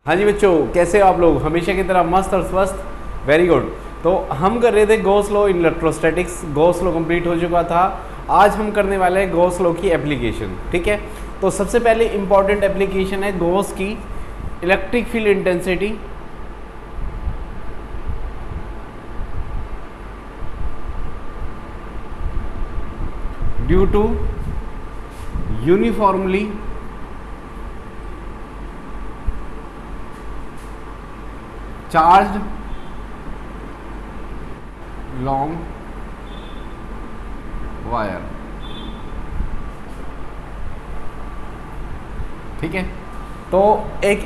हाँ जी बच्चों, कैसे हो आप लोग? हमेशा की तरह मस्त और स्वस्थ। Very good. तो हम कर रहे थे Gauss law in electrostatics. Gauss law complete हो चुका था। आज हम करने वाले हैं गॉस लॉ की एप्लीकेशन। ठीक है, तो सबसे पहले इंपॉर्टेंट एप्लीकेशन है गॉस की electric field intensity. Due to uniformly charged long wire. ठीक है, तो एक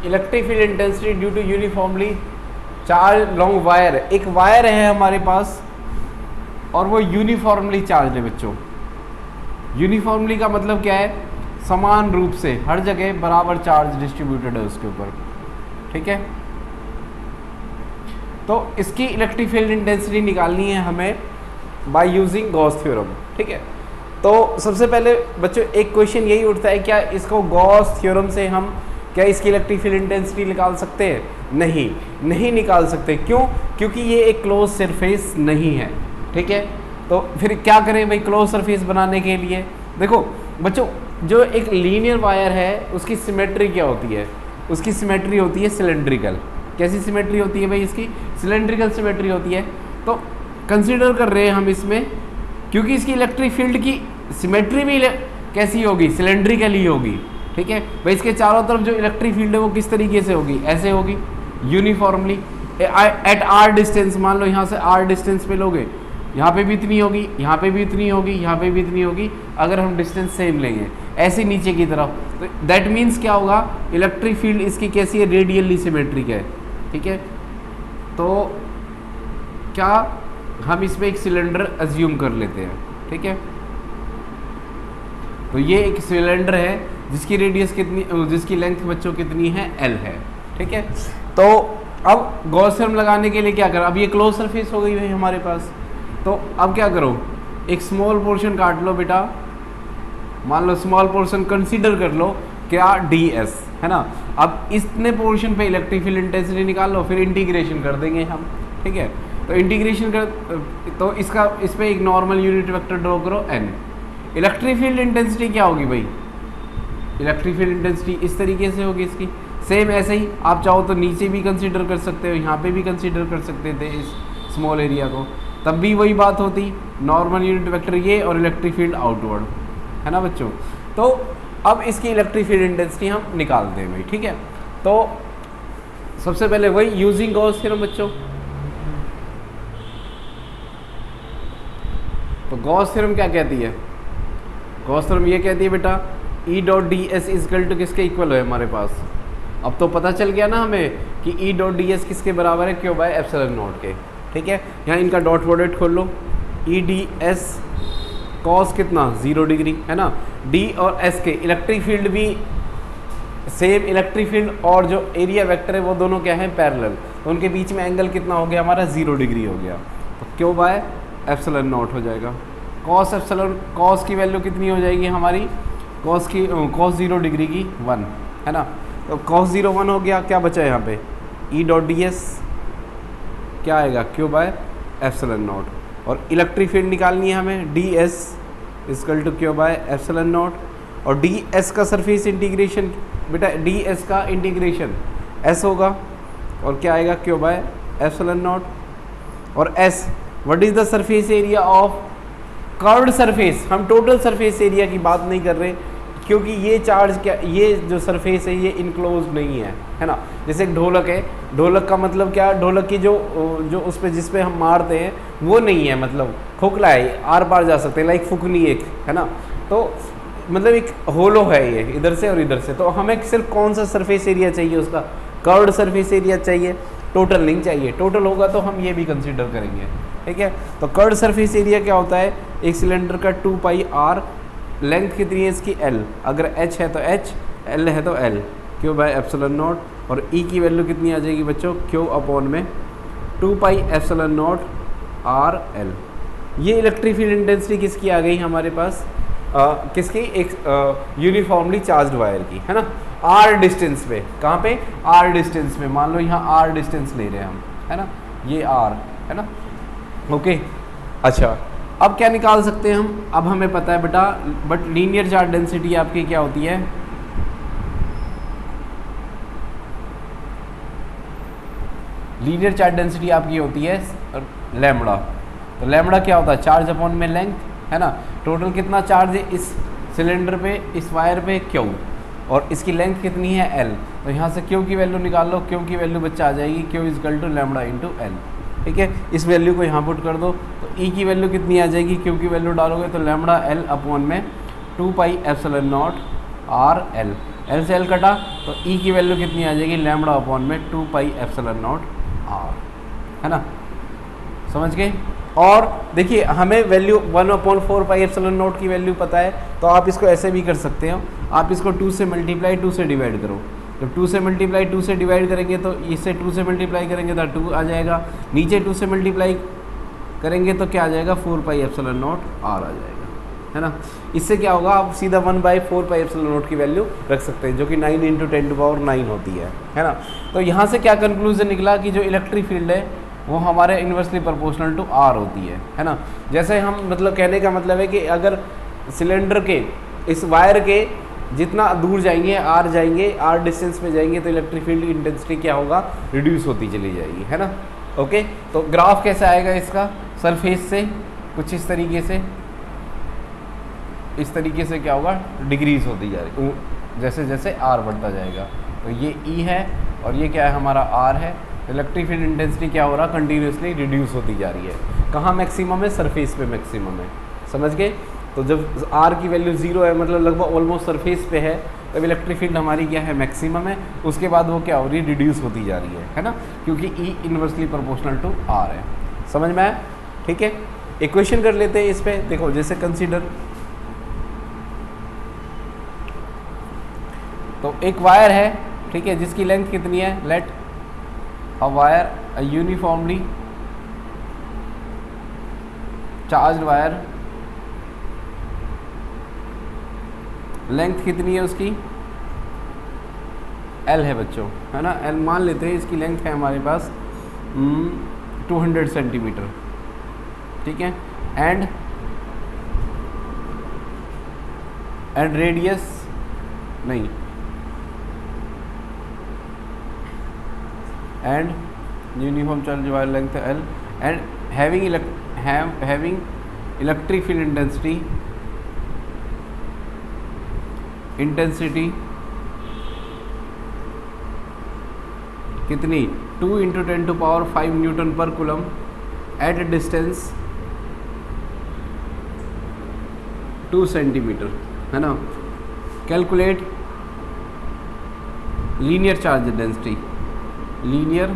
electric field intensity due to uniformly charge long wire, एक वायर है हमारे पास और वो यूनिफॉर्मली चार्ज है बच्चों। यूनिफॉर्मली का मतलब क्या है? समान रूप से हर जगह बराबर चार्ज डिस्ट्रीब्यूटेड है उसके ऊपर। ठीक है, तो इसकी इलेक्ट्रिक फील्ड इंटेंसिटी निकालनी है हमें बाय यूजिंग गॉस थ्योरम। ठीक है, तो सबसे पहले बच्चों एक क्वेश्चन यही उठता है, क्या इसको गॉस थ्योरम से हम क्या इसकी इलेक्ट्रिक फील्ड इंटेंसिटी निकाल सकते हैं? नहीं, नहीं निकाल सकते। क्यों? क्योंकि ये एक क्लोज सरफेस नहीं है। ठीक है, तो फिर क्या करें भाई क्लोज सरफेस बनाने के लिए? देखो बच्चों, जो एक लीनियर वायर है उसकी सिमेट्री क्या होती है? उसकी सिमेट्री होती है सिलेंड्रिकल। कैसी सिमेट्री होती है भाई? इसकी सिलेंड्रिकल सिमेट्री होती है। तो कंसीडर कर रहे हैं हम इसमें, क्योंकि इसकी इलेक्ट्रिक फील्ड की सिमेट्री भी कैसी होगी? सिलेंड्रिकल ही होगी। ठीक है भाई, इसके चारों तरफ जो इलेक्ट्रिक फील्ड है वो किस तरीके से होगी? ऐसे होगी, यूनिफॉर्मली एट आर डिस्टेंस। मान लो यहाँ से आर डिस्टेंस पे लोगे, यहाँ पे भी इतनी होगी, यहाँ पे भी इतनी होगी, यहाँ पे भी इतनी होगी, अगर हम डिस्टेंस सेम लेंगे ऐसे नीचे की तरफ। तो दैट मीन्स क्या होगा? इलेक्ट्रिक फील्ड इसकी कैसी है? रेडियली सिमेट्रिक है। ठीक है, तो क्या हम इसमें एक सिलेंडर अज्यूम कर लेते हैं। ठीक है, तो ये एक सिलेंडर है जिसकी रेडियस कितनी, जिसकी लेंथ बच्चों कितनी है? L है। ठीक है, तो अब गॉस थ्योरम लगाने के लिए क्या करो? अब ये क्लोज सरफेस हो गई है हमारे पास, तो अब क्या करो? एक स्मॉल पोर्शन काट लो बेटा। मान लो स्मॉल पोर्शन कंसीडर कर लो, क्या? ds है ना। अब इतने पोर्शन पे इलेक्ट्रिक फील्ड इंटेंसिटी निकाल लो, फिर इंटीग्रेशन कर देंगे हम। ठीक है, तो इंटीग्रेशन कर, तो इसका इस पर एक नॉर्मल यूनिट वेक्टर ड्रॉ करो n। इलेक्ट्रिक फील्ड इंटेंसिटी क्या होगी भाई? इलेक्ट्रिक फील्ड इंटेंसिटी इस तरीके से होगी इसकी। सेम ऐसे ही आप चाहो तो नीचे भी कंसीडर कर सकते हो, यहाँ पे भी कंसीडर कर सकते थे इस स्मॉल एरिया को, तब भी वही बात होती। नॉर्मल यूनिट वेक्टर ये और इलेक्ट्रिक फील्ड आउटवर्ड, है ना बच्चों। तो अब इसकी इलेक्ट्रिक फील्ड इंटेंसिटी हम निकालते हैं भाई। ठीक है, तो सबसे पहले वही यूजिंग गॉस थ्योरम बच्चों। तो गॉस थ्योरम क्या कहती है? गॉस थ्योरम ये कहती है बेटा E dot D S is equal to किसके इक्वल है हमारे पास? अब तो पता चल गया ना हमें कि E डॉट डी एस किसके बराबर है? क्यू बाय एप्सिलॉन नॉट के। ठीक है, यहाँ इनका डॉट प्रोडक्ट खोल लो। ई डी एस कॉस कितना? 0 डिग्री, है ना। डी और एस के इलेक्ट्रिक फील्ड भी सेम इलेक्ट्रिक फील्ड और जो एरिया वेक्टर है वो दोनों क्या है? पैरेलल। तो उनके बीच में एंगल कितना हो गया हमारा? 0 डिग्री हो गया। तो क्यू बाय एप्सिलॉन नॉट हो जाएगा। कॉस एप्सिलॉन, कॉस की वैल्यू कितनी हो जाएगी हमारी? कॉस की कॉस 0 डिग्री की 1, है ना। तो कॉस 0 1 हो गया। क्या बचा यहाँ पे? ई डॉट डी एस क्या आएगा? Q by epsilon naught. और इलेक्ट्रिक फील्ड निकालनी है हमें, D S is equal to Q by epsilon naught. और डी एस का सरफेस इंटीग्रेशन बेटा, डी एस का इंटीग्रेशन एस होगा और क्या आएगा? Q by epsilon naught. और S what is the surface area of curved surface? हम टोटल सरफेस एरिया की बात नहीं कर रहे, क्योंकि ये चार्ज क्या, ये जो सरफेस है ये इनक्लोज नहीं है ना। जैसे एक ढोलक है, ढोलक का मतलब क्या? ढोलक की जो उस पे जिस पे हम मारते हैं वो नहीं है, मतलब खोखला है, आर पार जा सकते हैं, लाइक फुकनी एक, है ना। तो मतलब एक होलो है ये, इधर से और इधर से। तो हमें सिर्फ कौन सा सरफेस एरिया चाहिए? उसका कर्व्ड सरफेस एरिया चाहिए, टोटल नहीं चाहिए। टोटल होगा तो हम ये भी कंसिडर करेंगे। ठीक है, तो कर्व्ड सरफेस एरिया क्या होता है? एक सिलेंडर का 2 पाई r, लेंथ कितनी है इसकी? L, अगर h है तो h, L है तो L, Q by epsilon naught. और E की वैल्यू कितनी आ जाएगी बच्चों? क्यू अपॉन में 2 पाई एप्सिलॉन नॉट r L। ये इलेक्ट्रिक फील्ड इंटेंसिटी किसकी आ गई हमारे पास? किसकी? एक यूनिफॉर्मली चार्ज्ड वायर की, है ना। आर डिस्टेंस पे, कहाँ पे, आर डिस्टेंस पे, मान लो यहाँ आर डिस्टेंस ले रहे हैं हम, है ना, ये आर है ना, ओके। अच्छा अब क्या निकाल सकते हैं हम, अब हमें पता है बेटा, बट लीनियर चार्ज डेंसिटी आपकी क्या होती है, लीनियर चार्ज डेंसिटी आपकी होती है लैम्बडा। तो लैम्बडा क्या होता है, चार्ज अपॉन में लेंथ, है ना। टोटल कितना चार्ज है इस सिलेंडर पे, इस वायर पे, क्यू, और इसकी लेंथ कितनी है एल। तो यहाँ से क्यू की वैल्यू निकाल लो, क्यू की वैल्यू बच्चा आ जाएगी Q equal to lambda into L, ठीक है। इस वैल्यू को यहाँ पुट कर दो, तो ई की वैल्यू कितनी आ जाएगी, क्यू की वैल्यू डालोगे तो लैम्बडा एल अपॉन में 2 पाई epsilon naught R L, L से एल कटा तो ई की वैल्यू कितनी आ जाएगी, लैम्बडा अपॉन में 2 पाई एप्सिलॉन नॉट आर, है ना, समझ गए। और देखिए हमें वैल्यू 1/4 पाई एप्सिलॉन नॉट की वैल्यू पता है, तो आप इसको ऐसे भी कर सकते हो, आप इसको 2 से मल्टीप्लाई 2 से डिवाइड करो। जब 2 से मल्टीप्लाई 2 से डिवाइड करेंगे तो इससे 2 से मल्टीप्लाई करेंगे तो 2 आ जाएगा, नीचे 2 से मल्टीप्लाई करेंगे तो क्या आ जाएगा, 4 पाई एप्सिलॉन नॉट आर आ जाएगा, है ना। इससे क्या होगा, आप सीधा 1/4 पाई एप्सिलॉन नॉट की वैल्यू रख सकते हैं, जो कि 9 × 10⁻⁹ होती है ना। तो यहाँ से क्या कंक्लूजन निकला कि जो इलेक्ट्रिक फील्ड है वो हमारे इन्वर्सली प्रोपोर्शनल टू आर होती है ना। जैसे हम मतलब कहने का मतलब है कि अगर सिलेंडर के इस वायर के जितना दूर जाएंगे, आर जाएंगे, आर डिस्टेंस में जाएंगे, तो इलेक्ट्रिक फील्ड की इंटेंसिटी क्या होगा, रिड्यूस होती चली जाएगी, है ना, ओके। तो ग्राफ कैसे आएगा इसका, सरफेस से कुछ इस तरीके से क्या होगा, डिक्रीज होती जाएगी जैसे जैसे आर बढ़ता जाएगा। तो ये ई है और ये क्या है, हमारा आर है। इलेक्ट्रिक फील्ड इंटेंसिटी क्या हो रहा, कंटिन्यूसली रिड्यूस होती जा रही है। कहाँ मैक्सिमम है, सरफेस पे मैक्सिमम है, समझ गए। तो जब आर की वैल्यू 0 है, मतलब लगभग ऑलमोस्ट सरफेस पे है, तब इलेक्ट्रिक फील्ड हमारी क्या है, मैक्सिमम है। उसके बाद वो क्या हो रही है, रिड्यूस होती जा रही है ना, क्योंकि ई इन्वर्सली प्रोपोर्शनल टू आर है। समझ में आया, ठीक है। इक्वेशन कर लेते हैं इस पे, देखो जैसे कंसीडर, तो एक वायर है, ठीक है, जिसकी लेंथ कितनी है, let a wire a uniformly charged wire, length कितनी है उसकी, एल है बच्चों, है ना, एल मान लेते हैं। इसकी लेंथ है हमारे पास 200 सेंटीमीटर, ठीक है। एंड रेडियस नहीं, and uniform charge wire length L, and having electric field intensity कितनी, 2 × 10⁵ न्यूटन पर coulomb at a distance 2 centimetre, है ना। Calculate linear charge density, linear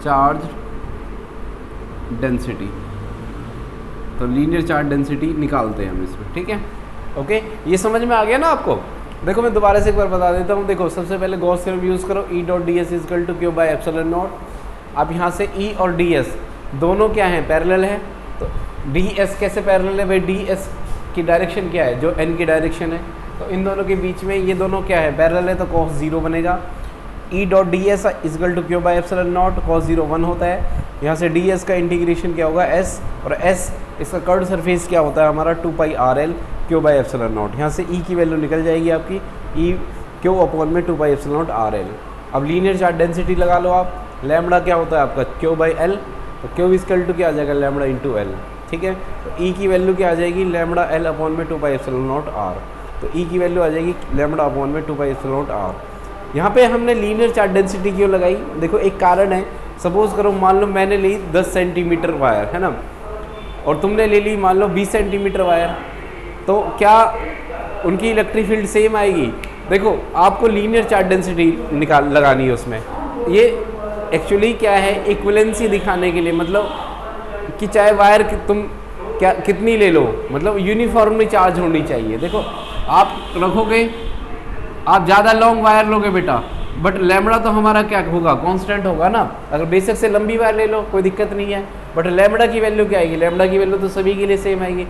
charge density, तो लीनियर चार्ज डेंसिटी निकालते हैं हम इसमें, ठीक है, ओके। ये समझ में आ गया ना आपको। देखो मैं दोबारा से एक बार बता देता हूँ। देखो सबसे पहले गॉस थ्योरम यूज़ करो, E.ds = Q/ε0। अब यहाँ से E और ds दोनों क्या हैं, पैरेलल है। तो ds कैसे पैरेलल है भाई, ds की डायरेक्शन क्या है, जो n की डायरेक्शन है, तो इन दोनों के बीच में ये दोनों क्या है, पैरेलल है, तो cos 0 बनेगा। E.ds = Q/ε0, cos 0 1 होता है। यहाँ से ds का इंटीग्रेशन क्या होगा, s, और s इसका कर्व सरफेस क्या होता है हमारा, 2 पाई RL Q/ε0। यहाँ से E की वैल्यू निकल जाएगी आपकी, E Q/, 2 pi epsilon RL। अब लीनियर चार्ज डेंसिटी लगा लो आप, लैम्बडा क्या होता है आपका, Q/L, तो Q = क्या आ जाएगा, लैम्बडा इंटू L, ठीक है। तो E की वैल्यू क्या आ जाएगी, लैम्बडा L अपॉन में 2 पाई एप्सिलॉन R, तो E की वैल्यू आ जाएगी लैम्बडा अपॉन में 2 पाई एप्सिलॉन R। यहाँ पे हमने लीनियर चार्ज डेंसिटी क्यों लगाई, देखो एक कारण है। सपोज करो, मान लो मैंने ली 10 सेंटीमीटर वायर, है ना, और तुमने ले ली मान लो 20 सेंटीमीटर वायर, तो क्या उनकी इलेक्ट्रिक फील्ड सेम आएगी। देखो आपको लीनियर चार्ज डेंसिटी लगानी है उसमें। ये एक्चुअली क्या है, इक्विवेलेंसी दिखाने के लिए, मतलब कि चाहे वायर तुम क्या कितनी ले लो, मतलब यूनिफॉर्मली चार्ज होनी चाहिए। देखो आप रखोगे, आप ज़्यादा लॉन्ग वायर लोगे बेटा, बट लैम्बडा तो हमारा क्या होगा, कांस्टेंट होगा ना। अगर बेशक से लंबी वायर ले लो कोई दिक्कत नहीं है, बट लैम्बडा की वैल्यू क्या आएगी, लैम्बडा की वैल्यू तो सभी के लिए सेम आएगी।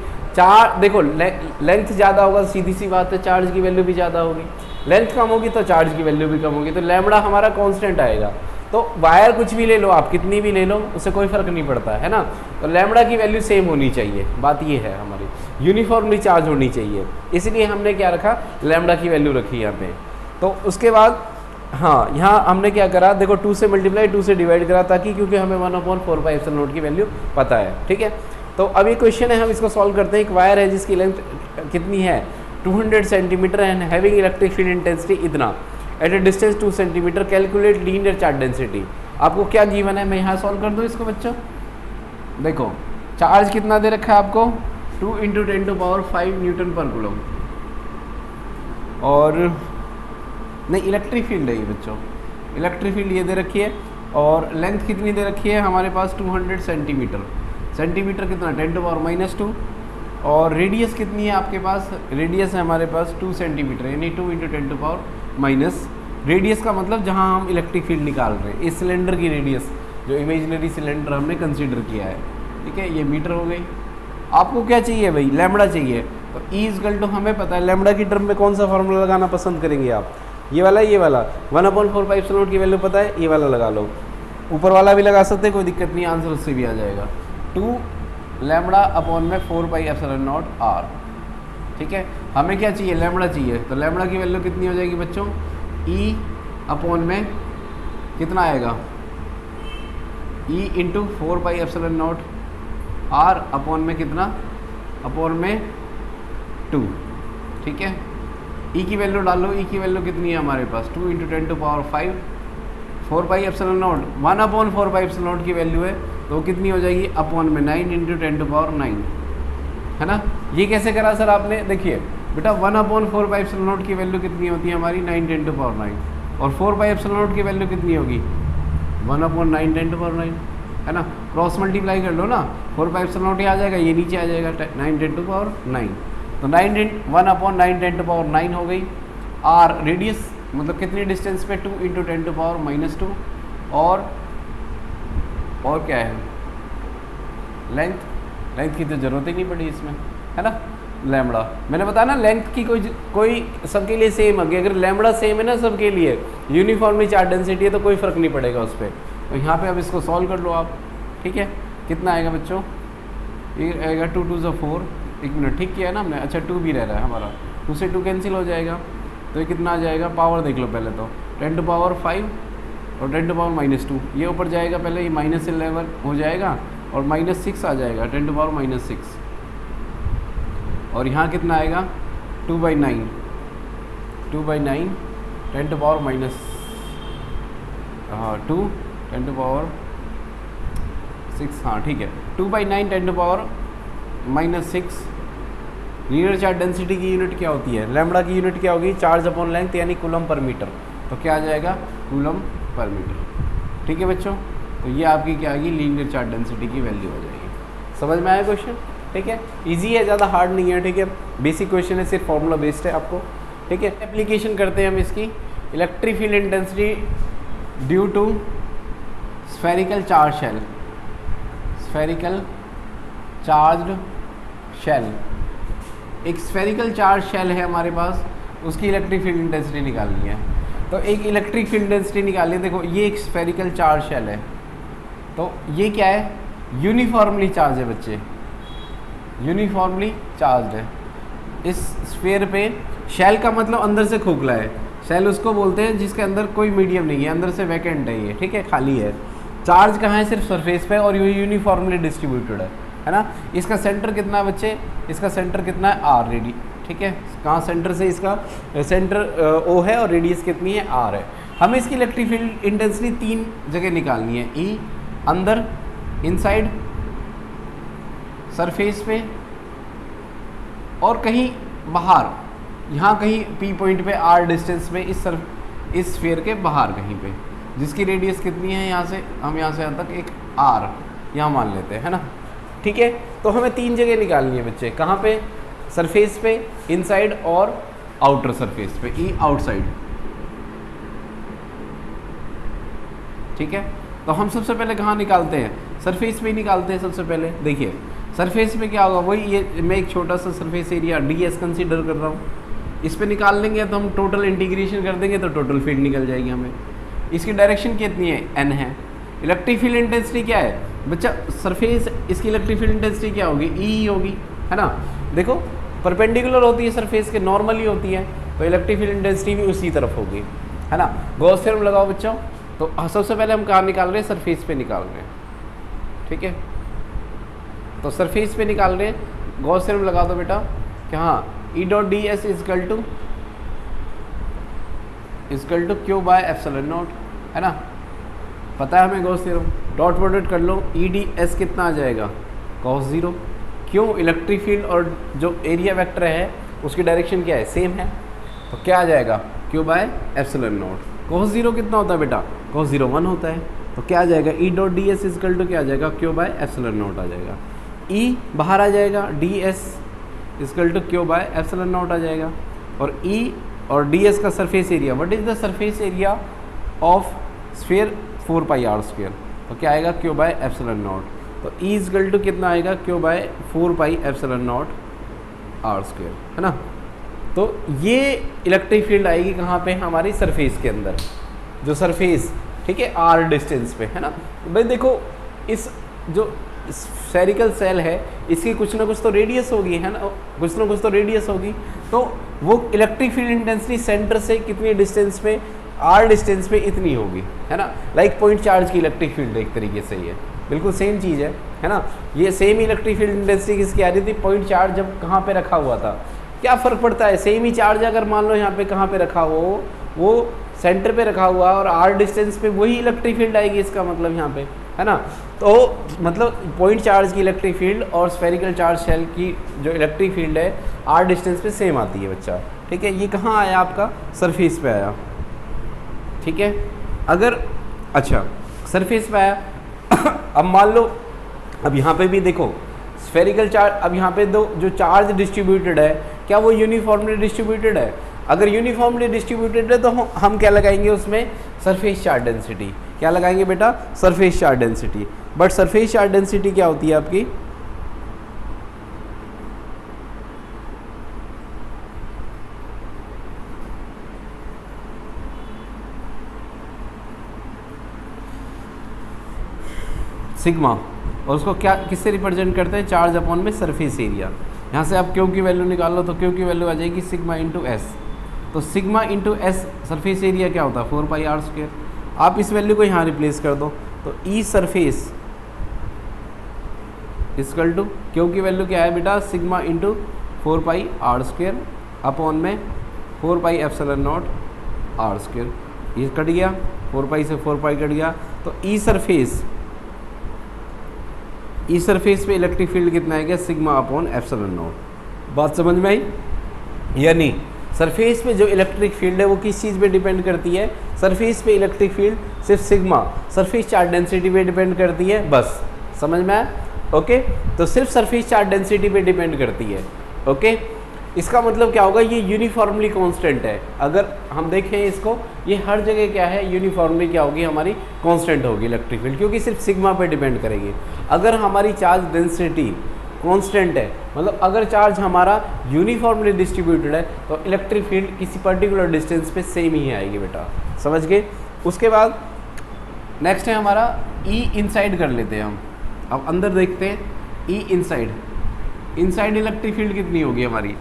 देखो लेंथ ज़्यादा होगा, सीधी सी बात है, चार्ज की वैल्यू भी ज़्यादा होगी। लेंथ कम होगी तो चार्ज की वैल्यू भी कम होगी, तो लैम्बडा हमारा कांस्टेंट आएगा। तो वायर कुछ भी ले लो आप, कितनी भी ले लो, उससे कोई फ़र्क नहीं पड़ता है ना। तो लैम्बडा की वैल्यू सेम होनी चाहिए, बात ये है हमारी, यूनिफॉर्मली चार्ज होनी चाहिए, इसलिए हमने क्या रखा, लैम्बडा की वैल्यू रखी यहाँ पे। तो उसके बाद हाँ, यहाँ हमने क्या करा, देखो 2 से मल्टीप्लाई 2 से डिवाइड करा, ताकि क्योंकि हमें 1/4πε0 की वैल्यू पता है, ठीक है। तो अब ये क्वेश्चन है, हम इसको सॉल्व करते हैं। एक वायर है जिसकी लेंथ कितनी है 200 centimetre and having electric field intensity इतना, at a distance 2 centimetre, calculate linear charge density. आपको क्या गिवन है, मैं यहाँ सॉल्व कर दूँ इसको बच्चों। देखो चार्ज कितना दे रखा है आपको, 2 × 10⁵ न्यूटन पर कूलम, और नहीं इलेक्ट्रिक फील्ड है ये बच्चों, इलेक्ट्रिक फील्ड ये दे रखी है, और लेंथ कितनी दे रखी है हमारे पास 200 सेंटीमीटर, सेंटीमीटर कितना 10⁻², और रेडियस कितनी है आपके पास, रेडियस है हमारे पास 2 सेंटीमीटर, यानी 2 × 10⁻, रेडियस का मतलब जहां हम इलेक्ट्रिक फील्ड निकाल रहे हैं, इस सिलेंडर की रेडियस, जो इमेजिनरी सिलेंडर हमने कंसीडर किया है, ठीक है, ये मीटर हो गई। आपको क्या चाहिए भाई, लैम्बडा चाहिए, तो E हमें पता है, लैम्बडा की टर्म में कौन सा फार्मूला लगाना पसंद करेंगे आप, ये वाला 1/4πε0 की वैल्यू पता है, ये वाला लगा लो, ऊपर वाला भी लगा सकते हैं, कोई दिक्कत नहीं, आंसर उससे भी आ जाएगा, 2 λ/4πε0 r, ठीक है। हमें क्या चाहिए, लैम्बडा चाहिए, तो लैम्बडा की वैल्यू कितनी हो जाएगी बच्चों, E में कितना आएगा, E × 4πε0 r में कितना, में 2, ठीक है। E की वैल्यू डालो, E की वैल्यू कितनी है हमारे पास 2 × 10⁵, 4πε0 1/4πε0 की वैल्यू है, तो कितनी हो जाएगी, में 9 × 10⁹, है ना। ये कैसे करा सर आपने, देखिए बेटा 1/4πε0 की वैल्यू कितनी होती है हमारी 9 × 10⁹, और 4πε0 की वैल्यू कितनी होगी 1/9 × 10⁹, है ना। क्रॉस मल्टीप्लाई कर लो ना, 4πε0 आ जाएगा, ये नीचे आ जाएगा 9 × 10⁹, तो 1/9 × 10⁹ हो गई। r रेडियस मतलब कितनी डिस्टेंस पे 2 × 10⁻², और क्या है लेंथ की तो ज़रूरत ही नहीं पड़ी इसमें, है ना। लैम्बडा मैंने बताया ना, लेंथ की कोई सबके लिए सेम है, अगर लैम्बडा सेम है ना सबके लिए, यूनिफॉर्मली चार्ज डेंसिटी है, तो कोई फ़र्क नहीं पड़ेगा उस पर। तो यहाँ पे अब इसको सॉल्व कर लो आप, ठीक है। कितना आएगा बच्चों, ये आएगा 2 × 2 = 4, 1 मिनट ठीक किया है ना हमने, अच्छा 2 भी रह रहा है हमारा, 2 से 2 कैंसिल हो जाएगा, तो ये कितना आ जाएगा, पावर देख लो पहले तो 10⁵ और 10⁻², ये ऊपर जाएगा पहले, ये -11 हो जाएगा, और -6 आ जाएगा 10⁻⁶, और यहाँ कितना आएगा 2/9 10⁻⁻, हाँ 2 10⁻⁶, हाँ ठीक है 2/9 10⁻⁻6। लीनियर चार्ज डेंसिटी की यूनिट क्या होती है, लैम्बडा की यूनिट क्या होगी, चार्ज अपॉन लेंथ, यानी कूलम पर मीटर, तो क्या आ जाएगा कूलम पर मीटर, ठीक है बच्चों। तो ये आपकी क्या आएगी, लीनियर चार्ज डेंसिटी की वैल्यू हो जाएगी। समझ में आया क्वेश्चन, ठीक है, इजी है, ज़्यादा हार्ड नहीं है, ठीक है, बेसिक क्वेश्चन है, सिर्फ फॉर्मूला बेस्ड है आपको, ठीक है। एप्लीकेशन करते हैं हम इसकी, electric field intensity due to spherical charge shell, spherical charged shell, एक स्फेरिकल चार्ज शेल है हमारे पास, उसकी इलेक्ट्रिक फील्ड इंटेंसिटी निकालनी है। तो एक इलेक्ट्रिक फील्ड इंटेंसिटी निकालिए, देखो ये एक स्फेरिकल चार्ज शेल है, तो ये क्या है, यूनिफॉर्मली चार्ज है बच्चे, यूनिफॉर्मली चार्ज है इस स्फीयर पे। शेल का मतलब अंदर से खोखला है, शेल उसको बोलते हैं जिसके अंदर कोई मीडियम नहीं है, अंदर से वैकेंट है ये, ठीक है, खाली है। चार्ज कहाँ है, सिर्फ सरफेस पे, और ये यूनिफॉर्मली डिस्ट्रीब्यूटेड है ना। इसका सेंटर कितना है बच्चे, इसका सेंटर कितना है r रेडी, ठीक है, कहाँ सेंटर से, इसका सेंटर O है, और रेडियस कितनी है r है। हमें इसकी इलेक्ट्रिक फील्ड इंटेंसिटी 3 जगह निकालनी है, E अंदर, इनसाइड सरफेस पे, और कहीं बाहर, यहाँ कहीं P पॉइंट पे r डिस्टेंस पे, इस स्फीयर के बाहर कहीं पे, जिसकी रेडियस कितनी है, यहाँ से हम यहाँ से यहाँ तक एक r यहाँ मान लेते हैं, है ना, ठीक है। तो हमें 3 जगह निकालनी है बच्चे, कहाँ पे, सरफेस पे, इनसाइड और आउटर सरफेस पे, ई आउटसाइड, ठीक है। तो हम सबसे पहले कहाँ निकालते हैं, सरफेस पे ही निकालते हैं सबसे पहले। देखिए सरफेस पे क्या होगा, वही ये मैं एक छोटा सा सरफेस एरिया ds कंसीडर कर रहा हूँ, इस पे निकाल लेंगे तो हम टोटल इंटीग्रेशन कर देंगे तो टोटल फील्ड निकल जाएगी हमें। इसकी डायरेक्शन कितनी है, n है। इलेक्ट्रिक फील्ड इंटेंसिटी क्या है बच्चा, सरफेस, इसकी इलेक्ट्रिक फील्ड इंटेंसिटी क्या होगी, E होगी, है ना। देखो परपेंडिकुलर होती है सरफेस के, नॉर्मली होती है, तो इलेक्ट्रिक फील्ड इंटेंसिटी भी उसी तरफ होगी, है ना। गॉस थ्योरम लगाओ बच्चों। तो सबसे पहले हम कहाँ निकाल रहे हैं, सरफेस पे निकाल रहे हैं, ठीक है। तो सरफेस पे निकाल रहे हैं, गॉस थ्योरम लगा दो बेटा कि हाँ E dot D S is equal to Q by epsilon naught, है ना। पता है हमें गॉस थ्योरम, डॉट प्रोडक्ट कर लो, ई डी एस कितना आ जाएगा, कॉस जीरो। क्यों, इलेक्ट्रिक फील्ड और जो एरिया वेक्टर है उसकी डायरेक्शन क्या है, सेम है, तो क्या आ जाएगा, Q by epsilon not. Cos zero कितना होता है बेटा, कॉस जीरो 1 होता है, तो क्या आ जाएगा, E dot D S is equal to क्या आ जाएगा, क्यू बाय एप्सिलॉन नॉट आ जाएगा। ई बाहर आ जाएगा, D S is equal to Q by epsilon naught आ जाएगा। और ई और डी एस का surface area, what is the surface area of sphere, 4 pi R square, तो क्या आएगा, क्यू बाय एप्सिलॉन नॉट। तो ई इजकल टू कितना आएगा, Q by 4 pi epsilon naught R square, है ना। तो ये इलेक्ट्रिक फील्ड आएगी कहाँ पे, हमारी सरफेस के अंदर, जो सरफेस, ठीक है, आर डिस्टेंस पे, है ना। भाई देखो इस जो स्फेरिकल सेल है इसकी कुछ ना कुछ तो रेडियस होगी, है ना, कुछ ना कुछ तो रेडियस होगी, तो वो इलेक्ट्रिक फील्ड इंटेंसिटी सेंटर से कितनी डिस्टेंस पे, आर डिस्टेंस पे इतनी होगी, है ना। लाइक पॉइंट चार्ज की इलेक्ट्रिक फील्ड एक तरीके से ही है, बिल्कुल सेम चीज़ है ना। ये सेम इलेक्ट्रिक फील्ड इंटेंसिटी किसकी आ रही थी, पॉइंट चार्ज जब कहाँ पे रखा हुआ था, क्या फ़र्क पड़ता है, सेम ही चार्ज अगर मान लो यहाँ पे कहाँ पे रखा हो, वो सेंटर पे रखा हुआ और आर डिस्टेंस पे वही इलेक्ट्रिक फील्ड आएगी, इसका मतलब यहाँ पे, है ना। तो मतलब पॉइंट चार्ज की इलेक्ट्रिक फील्ड और स्फेरिकल चार्ज शेल की जो इलेक्ट्रिक फील्ड है आर डिस्टेंस पे सेम आती है बच्चा, ठीक है। ये कहाँ आया आपका, सरफेस पे आया, ठीक है। अगर अच्छा सरफेस पे आया अब मान लो, अब यहाँ पे भी देखो स्फेरिकल चार्ज, अब यहाँ पे दो जो चार्ज डिस्ट्रीब्यूटेड है क्या वो यूनिफॉर्मली डिस्ट्रीब्यूटेड है, अगर यूनिफॉर्मली डिस्ट्रीब्यूटेड है तो हम क्या लगाएंगे उसमें, सरफेस चार्ज डेंसिटी, क्या लगाएंगे बेटा, surface charge density. But surface charge density क्या होती है आपकी, सिग्मा, और उसको क्या किससे रिप्रेजेंट करते हैं, चार्ज अपॉन में सरफेस एरिया। यहाँ से आप क्यू की वैल्यू निकाल लो तो क्यू की वैल्यू आ जाएगी सिग्मा इंटू एस, तो sigma into S surface area क्या होता है, 4 पाई आर स्क्वायर। आप इस वैल्यू को यहाँ रिप्लेस कर दो तो E surface equal to Q की वैल्यू क्या है बेटा, sigma into 4 pi R square upon में 4 pi epsilon naught R square, ये कट गया, 4 पाई से 4 पाई कट गया, तो ई सरफेस पे इलेक्ट्रिक फील्ड कितना आएगा, सिग्मा अपॉन एप्सिलॉन नॉट। बात समझ में आई या नहीं। सरफेस पे जो इलेक्ट्रिक फील्ड है वो किस चीज़ पे डिपेंड करती है, सरफेस पे इलेक्ट्रिक फील्ड सिर्फ सिग्मा सरफेस चार्ज डेंसिटी पे डिपेंड करती है, बस समझ में आया, ओके। तो सिर्फ सरफेस चार्ज डेंसिटी पे डिपेंड करती है, ओके। इसका मतलब क्या होगा, ये यूनिफॉर्मली कांस्टेंट है। अगर हम देखें इसको, ये हर जगह क्या है, यूनिफॉर्मली क्या होगी, हमारी कांस्टेंट होगी इलेक्ट्रिक फील्ड, क्योंकि सिर्फ सिग्मा पे डिपेंड करेगी। अगर हमारी चार्ज डेंसिटी कांस्टेंट है, मतलब अगर चार्ज हमारा यूनिफॉर्मली डिस्ट्रीब्यूटेड है, तो इलेक्ट्रिक फील्ड किसी पर्टिकुलर डिस्टेंस पे सेम ही आएगी बेटा, समझ गए। उसके बाद नेक्स्ट है हमारा ई इनसाइड कर लेते हैं हम। अब अंदर देखते हैं ई इनसाइड इलेक्ट्रिक फील्ड कितनी होगी हमारी।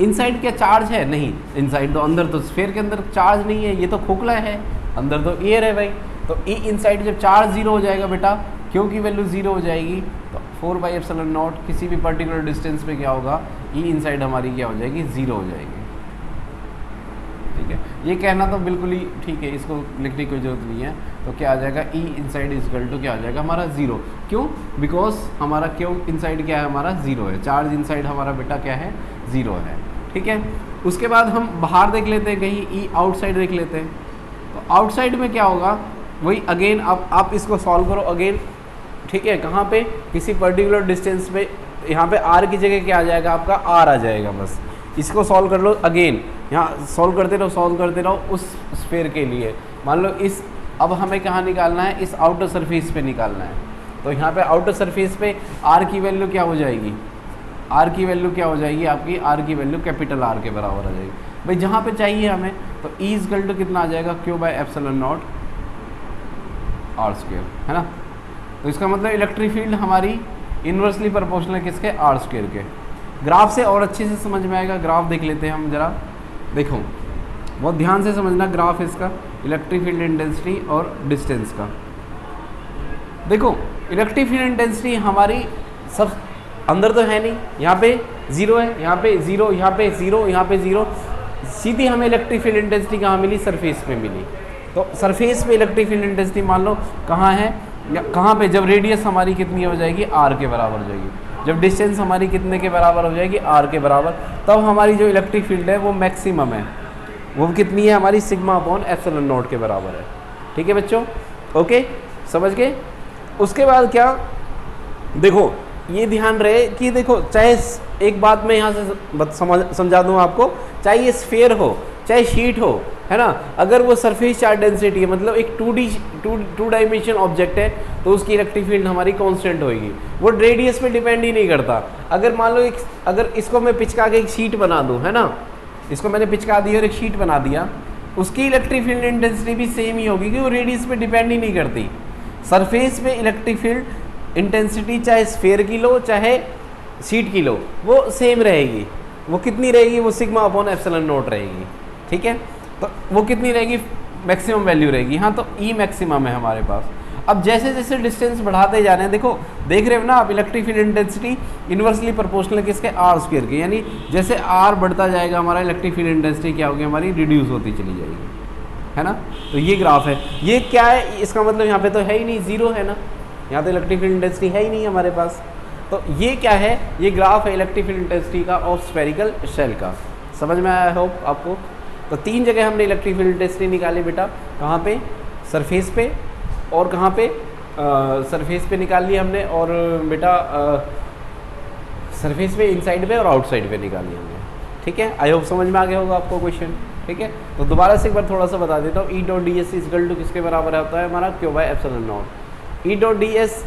इनसाइड क्या चार्ज है, नहीं, इनसाइड तो अंदर, तो स्फीयर के अंदर चार्ज नहीं है, ये तो खोखला है, अंदर तो एयर है भाई। तो ई इनसाइड जब चार्ज 0 हो जाएगा बेटा, क्यू की वैल्यू 0 हो जाएगी, तो 4 बाई एप्सिलॉन नॉट किसी भी पर्टिकुलर डिस्टेंस पे क्या होगा, ई इनसाइड हमारी क्या हो जाएगी, 0 हो जाएगी, ठीक है। ये कहना तो बिल्कुल ही ठीक है, इसको लिखने की कोई ज़रूरत नहीं है। तो क्या आ जाएगा, ई इनसाइड इक्वल टू क्या आ जाएगा हमारा 0, क्यों, बिकॉज हमारा क्यू इनसाइड क्या है, हमारा 0 है, चार्ज इनसाइड हमारा बेटा क्या है, 0 है, ठीक है। उसके बाद हम बाहर देख लेते हैं, कहीं ई आउटसाइड देख लेते हैं। तो आउटसाइड में क्या होगा, वही अगेन आप इसको सॉल्व करो अगेन, ठीक है। कहाँ पे, किसी पर्टिकुलर डिस्टेंस पे, यहाँ पे आर की जगह क्या आ जाएगा आपका, आर आ जाएगा, बस इसको सॉल्व कर लो अगेन, यहाँ सॉल्व करते रहो उस स्फीयर के लिए। मान लो इस, अब हमें कहाँ निकालना है, इस आउटर सरफेस पे निकालना है। तो यहाँ पे आउटर सरफेस पे आर की वैल्यू क्या हो जाएगी, आर की वैल्यू क्या हो जाएगी आपकी, आर की वैल्यू कैपिटल आर के बराबर आ जाएगी। भाई जहाँ पे चाहिए हमें, तो E इक्वल टू कितना आ जाएगा, Q by epsilon naught R square, है ना। तो इसका मतलब इलेक्ट्रिक फील्ड हमारी इन्वर्सली प्रोपोर्शनल किसके, आर स्क्वायर के। ग्राफ से और अच्छे से समझ में आएगा, ग्राफ देख लेते हैं हम जरा। देखो बहुत ध्यान से समझना ग्राफ इसका, इलेक्ट्रिक फील्ड इंटेंसिटी और डिस्टेंस का। देखो इलेक्ट्रिक फील्ड इंटेंसिटी हमारी सब अंदर तो है नहीं, यहाँ पे 0 है, यहाँ पे 0, यहाँ पे 0, यहाँ पे 0। सीधी हमें इलेक्ट्रिक फील्ड इंटेंसिटी कहाँ मिली, सरफेस पे मिली। तो सरफेस पे इलेक्ट्रिक फील्ड इंटेंसिटी मान लो कहाँ है, कहाँ पे, जब रेडियस हमारी कितनी हो जाएगी, r के बराबर हो जाएगी। जब डिस्टेंस हमारी कितने के बराबर हो जाएगी, r के बराबर, तब हमारी जो इलेक्ट्रिक फील्ड है वो मैक्सिमम है। वो कितनी है हमारी, सिग्मा अपॉन एप्सिलॉन नॉट के बराबर है। ठीक है बच्चों, ओके समझ गए। उसके बाद क्या, देखो ये ध्यान रहे कि देखो, चाहे एक बात मैं यहाँ से समझा दूँ आपको, चाहे ये स्फीयर हो चाहे शीट हो, है ना, अगर वो सरफेस चार्ज डेंसिटी है, मतलब एक 2 डायमेंशन ऑब्जेक्ट है, तो उसकी इलेक्ट्रिक फील्ड हमारी कांस्टेंट होगी। वो रेडियस पे डिपेंड ही नहीं करता। अगर मान लो अगर इसको मैं पिचका के एक शीट बना दूँ, है ना, इसको मैंने पिचका दी और एक शीट बना दिया, उसकी इलेक्ट्रिक फील्ड इंटेंसिटी भी सेम ही होगी, क्योंकि वो रेडियस पे डिपेंड ही नहीं करती। सरफेस पे इलेक्ट्रिक फील्ड इंटेंसिटी चाहे स्फीयर की लो चाहे शीट की लो, वो सेम रहेगी। वो कितनी रहेगी, वो सिग्मा अपॉन एप्सिलॉन नॉट रहेगी। ठीक है, तो वो कितनी रहेगी, मैक्सिमम वैल्यू रहेगी। हाँ, तो ई मैक्सिमम है हमारे पास। अब जैसे जैसे डिस्टेंस बढ़ाते जा रहे हैं, देखो देख रहे हो ना आप, electric field intensity inversely proportional किसके, आर स्क्वायर के। यानी जैसे आर बढ़ता जाएगा हमारा इलेक्ट्रिक फील्ड इंटेंसिटी क्या होगी, हमारी रिड्यूस होती चली जाएगी, है ना। तो ये ग्राफ है, ये क्या है, इसका मतलब यहाँ पे तो है ही नहीं, जीरो है ना, यहाँ तो इलेक्ट्रिक फील्ड इंटेंसिटी है ही नहीं हमारे पास। तो ये क्या है, ये ग्राफ है इलेक्ट्रिक फील्ड इंटेंसिटी का और स्फेरिकल शेल का। समझ में आया होप आपको। तो 3 जगह हमने इलेक्ट्रिक फील्ड इंटेंसिटी निकाली बेटा, कहाँ पे, सरफेस पे, और कहाँ पे, सरफेस पे निकाल ली हमने, और बेटा सरफेस पे, इनसाइड पे और आउटसाइड पे निकाली हमने। ठीक है, आई होप समझ में आ गया होगा आपको क्वेश्चन। ठीक है, तो दोबारा से एक बार थोड़ा सा बता देता हूँ। E dot D S equal to किसके बराबर होता है हमारा, Q by epsilon naught. E dot D S,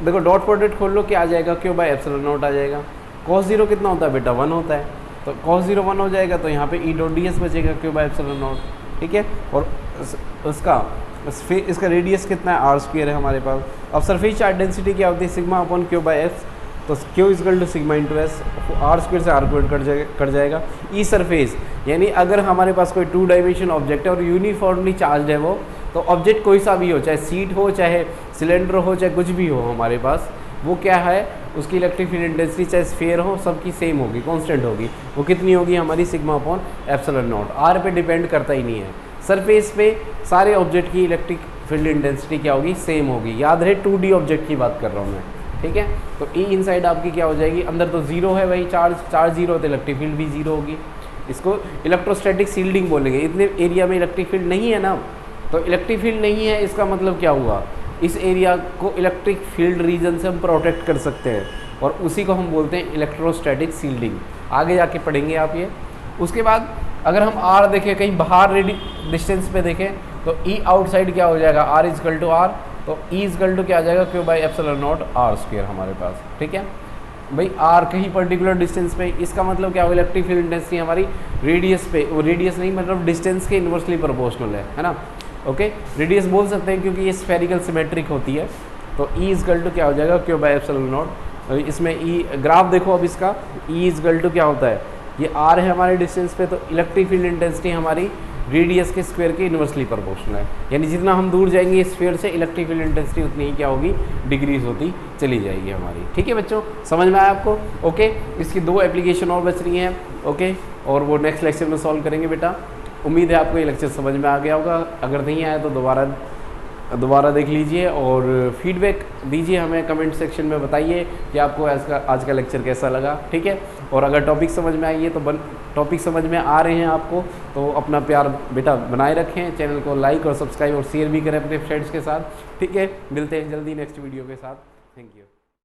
देखो डॉट प्रोडक्ट खोल लो, क्या आ जाएगा, क्यू बाय एप्सिलॉन नॉट आ जाएगा। कॉस जीरो कितना होता है बेटा, 1 होता है, तो कॉस जीरो 1 हो जाएगा, तो यहाँ पे ई डॉट डी एस बचेगा, क्यू बाय एप्सिलॉन नॉट। ठीक है, और इसका रेडियस कितना है, आर स्क्वायर है हमारे पास। अब सरफेस चार्ज डेंसिटी क्या होती है, sigma upon Q by S, तो Q equal to sigma into S, R square से आर स्क्वायर कट जाएगा। ई सरफेस, यानी अगर हमारे पास कोई 2 डायमेंशन ऑब्जेक्ट है और यूनिफॉर्मली चार्ज है वो, तो ऑब्जेक्ट कोई सा भी हो, चाहे सीट हो चाहे सिलेंडर हो चाहे कुछ भी हो हमारे पास, वो क्या है, उसकी इलेक्ट्रिक फील्ड इंटेंसिटी चाहे स्फीयर हो, सबकी सेम होगी, कांस्टेंट होगी। वो कितनी होगी हमारी, sigma upon epsilon naught. R पे डिपेंड करता ही नहीं है। सरफेस पे सारे ऑब्जेक्ट की इलेक्ट्रिक फील्ड इंटेंसिटी क्या होगी, सेम होगी। याद रहे 2D ऑब्जेक्ट की बात कर रहा हूँ मैं। ठीक है, तो ई इनसाइड आपकी क्या हो जाएगी, अंदर तो जीरो है भाई, चार्ज जीरो, तो इलेक्ट्रिक फील्ड भी जीरो होगी। इसको इलेक्ट्रोस्टैटिक शील्डिंग बोलेंगे। इतने एरिया में इलेक्ट्रिक फील्ड नहीं है ना, तो इलेक्ट्रिक फील्ड नहीं है, इसका मतलब क्या हुआ, इस एरिया को इलेक्ट्रिक फील्ड रीजन से हम प्रोटेक्ट कर सकते हैं, और उसी को हम बोलते हैं इलेक्ट्रोस्टैटिक शील्डिंग। आगे जाके पढ़ेंगे आप ये। उसके बाद अगर हम आर देखें, कहीं बाहर डिस्टेंस पे देखें, तो ई आउटसाइड क्या हो जाएगा, आर इजकल टू आर, तो ई इजकल टू क्या आ जाएगा, Q by epsilon naught R square हमारे पास। ठीक है भाई, आर कहीं पर्टिकुलर डिस्टेंस पे, इसका मतलब क्या होगा, इलेक्ट्रिक फील्ड इंटेंसिटी हमारी रेडियस पे, वो रेडियस नहीं मतलब डिस्टेंस के इन्वर्सली प्रोपोर्शनल है ना। ओके, रेडियस बोल सकते हैं क्योंकि ये स्फेरिकल सिमेट्रिक होती है। तो ई इजकल टू क्या हो जाएगा, क्यू बाई एप्सिलॉन नॉट। इसमें ई ग्राफ देखो अब इसका, ई इजकल टू क्या होता है, ये आर है हमारे डिस्टेंस पे, तो इलेक्ट्रिक फील्ड इंटेंसिटी हमारी रेडियस के स्क्वायर के इन्वर्सली प्रोपोर्शनल है। यानी जितना हम दूर जाएंगे स्फीयर से, इलेक्ट्रिक फील्ड इंटेंसिटी उतनी ही क्या होगी, डिक्रीज होती चली जाएगी हमारी। ठीक है बच्चों, समझ में आया आपको। ओके, इसकी 2 एप्लीकेशन और बच रही हैं। ओके, और वो नेक्स्ट लेक्चर में सॉल्व करेंगे बेटा। उम्मीद है आपको ये लेक्चर समझ में आ गया होगा। अगर नहीं आया तो दोबारा देख लीजिए और फीडबैक दीजिए हमें, कमेंट सेक्शन में बताइए कि आपको आज का लेक्चर कैसा लगा। ठीक है, और अगर टॉपिक समझ में आई है तो टॉपिक समझ में आ रहे हैं आपको, तो अपना प्यार बेटा बनाए रखें, चैनल को लाइक और सब्सक्राइब और शेयर भी करें अपने फ्रेंड्स के साथ। ठीक है, मिलते हैं जल्दी नेक्स्ट वीडियो के साथ। Thank you.